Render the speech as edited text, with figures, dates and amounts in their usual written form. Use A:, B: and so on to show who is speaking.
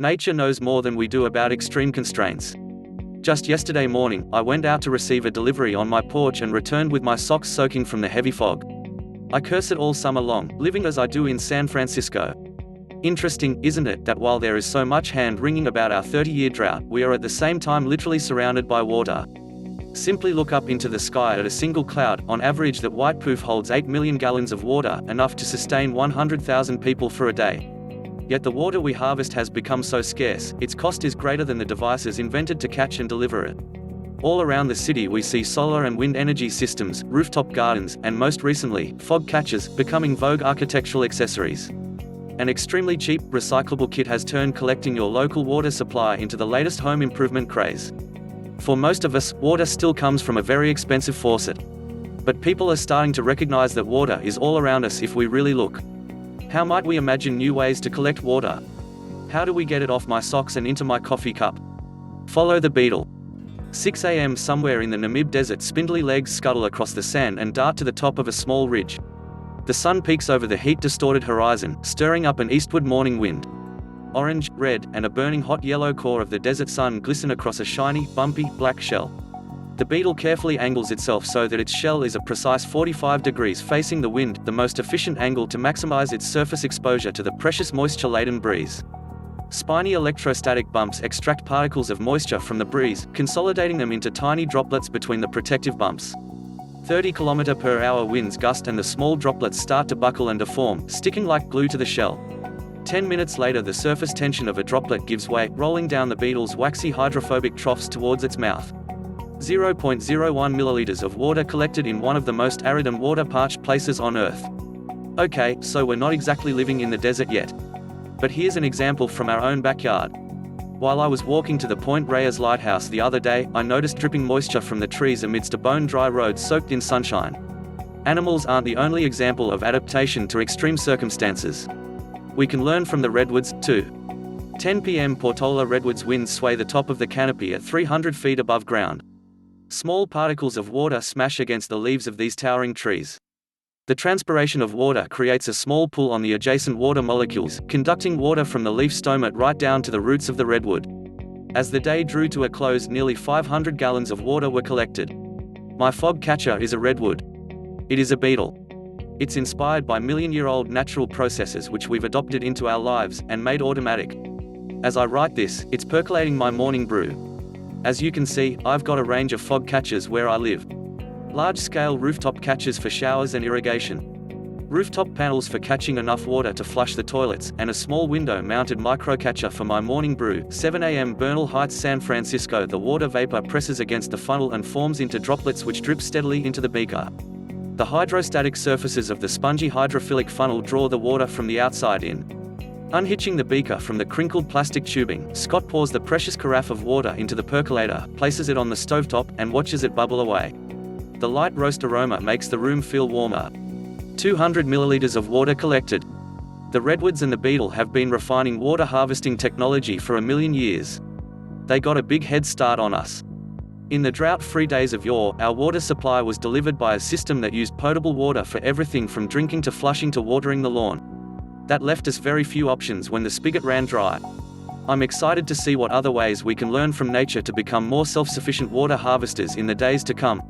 A: Nature knows more than we do about extreme constraints. Just yesterday morning, I went out to receive a delivery on my porch and returned with my socks soaking from the heavy fog. I curse it all summer long, living as I do in San Francisco. Interesting, isn't it, that while there is so much hand-wringing about our 30-year drought, we are at the same time literally surrounded by water. Simply look up into the sky at a single cloud. On average, that white poof holds 8 million gallons of water, enough to sustain 100,000 people for a day. Yet the water we harvest has become so scarce, its cost is greater than the devices invented to catch and deliver it. All around the city we see solar and wind energy systems, rooftop gardens, and most recently, fog catchers, becoming vogue architectural accessories. An extremely cheap, recyclable kit has turned collecting your local water supply into the latest home improvement craze. For most of us, water still comes from a very expensive faucet. But people are starting to recognize that water is all around us if we really look. How might we imagine new ways to collect water? How do we get it off my socks and into my coffee cup? Follow the beetle. 6 a.m. somewhere in the Namib Desert, spindly legs scuttle across the sand and dart to the top of a small ridge. The sun peeks over the heat-distorted horizon, stirring up an eastward morning wind. Orange, red, and a burning hot yellow core of the desert sun glisten across a shiny, bumpy, black shell. The beetle carefully angles itself so that its shell is a precise 45 degrees facing the wind, the most efficient angle to maximize its surface exposure to the precious moisture-laden breeze. Spiny electrostatic bumps extract particles of moisture from the breeze, consolidating them into tiny droplets between the protective bumps. 30 km/h winds gust and the small droplets start to buckle and deform, sticking like glue to the shell. 10 minutes later, the surface tension of a droplet gives way, rolling down the beetle's waxy hydrophobic troughs towards its mouth. 0.01 milliliters of water collected in one of the most arid and water-parched places on Earth. Okay, so we're not exactly living in the desert yet. But here's an example from our own backyard. While I was walking to the Point Reyes Lighthouse the other day, I noticed dripping moisture from the trees amidst a bone-dry road soaked in sunshine. Animals aren't the only example of adaptation to extreme circumstances. We can learn from the redwoods, too. 10 p.m. Portola redwoods winds sway the top of the canopy at 300 feet above ground. Small particles of water smash against the leaves of these towering trees. The transpiration of water creates a small pull on the adjacent water molecules, conducting water from the leaf stomat right down to the roots of the redwood. As the day drew to a close, nearly 500 gallons of water were collected. My fog catcher is a redwood. It is a beetle. It's inspired by million-year-old natural processes which we've adopted into our lives, and made automatic. As I write this, it's percolating my morning brew. As you can see, I've got a range of fog catchers where I live. Large-scale rooftop catchers for showers and irrigation. Rooftop panels for catching enough water to flush the toilets, and a small window-mounted microcatcher for my morning brew. 7 a.m. Bernal Heights, San Francisco. The water vapor presses against the funnel and forms into droplets which drip steadily into the beaker. The hydrostatic surfaces of the spongy hydrophilic funnel draw the water from the outside in. Unhitching the beaker from the crinkled plastic tubing, Scott pours the precious carafe of water into the percolator, places it on the stovetop, and watches it bubble away. The light roast aroma makes the room feel warmer. 200 milliliters of water collected. The redwoods and the beetle have been refining water harvesting technology for 1 million years. They got a big head start on us. In the drought-free days of yore, our water supply was delivered by a system that used potable water for everything from drinking to flushing to watering the lawn. That left us very few options when the spigot ran dry. I'm excited to see what other ways we can learn from nature to become more self-sufficient water harvesters in the days to come.